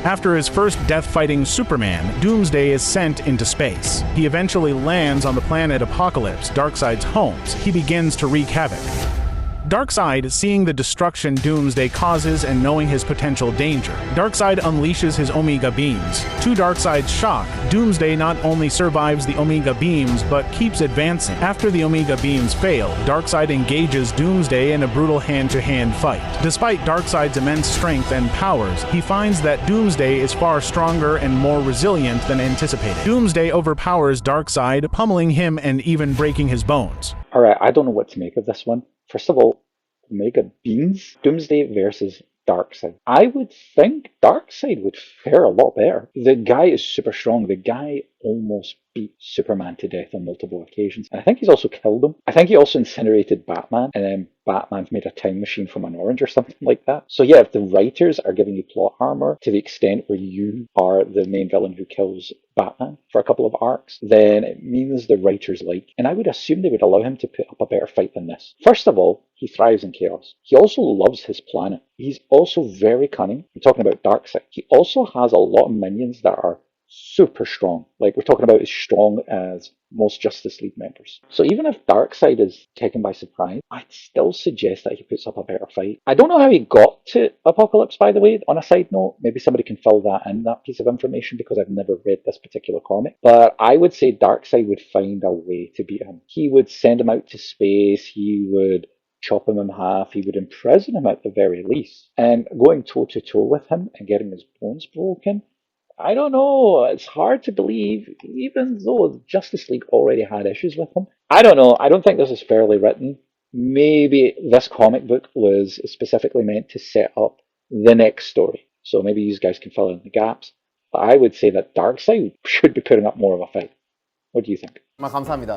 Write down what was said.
After his first death-fighting Superman, Doomsday is sent into space. He eventually lands on the planet Apocalypse, Darkside's homes. He begins to wreak havoc. Darkseid, seeing the destruction Doomsday causes and knowing his potential danger, Darkseid unleashes his Omega Beams. To Darkseid's shock, Doomsday not only survives the Omega Beams, but keeps advancing. After the Omega Beams fail, Darkseid engages Doomsday in a brutal hand-to-hand fight. Despite Darkseid's immense strength and powers, he finds that Doomsday is far stronger and more resilient than anticipated. Doomsday overpowers Darkseid, pummeling him and even breaking his bones. Alright, I don't know what to make of this one. First of all, Omega Beams, Doomsday versus Darkseid. I would think Darkseid would fare a lot better. The guy is super strong. The guy almost beat Superman to death on multiple occasions. And I think he's also killed him. I think he also incinerated Batman, and then Batman's made a time machine from an orange or something like that. So yeah, if the writers are giving you plot armor to the extent where you are the main villain who kills Batman for a couple of arcs, then it means the writers like, and I would assume they would allow him to put up a better fight than this. First of all, he thrives in chaos. He also loves his planet. He's also very cunning. I'm talking about Darkseid. He also has a lot of minions that are super strong. Like, we're talking about as strong as most Justice League members. So even if Darkseid is taken by surprise, I'd still suggest that he puts up a better fight. I don't know how he got to Apocalypse, by the way, on a side note. Maybe somebody can fill that in, that piece of information, because I've never read this particular comic. But I would say Darkseid would find a way to beat him. He would send him out to space, he would chop him in half, he would imprison him at the very least. And going toe-to-toe with him and getting his bones broken, I don't know, it's hard to believe, even though Justice League already had issues with him. I don't know, I don't think this is fairly written. Maybe this comic book was specifically meant to set up the next story. So maybe you guys can fill in the gaps. But I would say that Darkseid should be putting up more of a fight. What do you think? 감사합니다.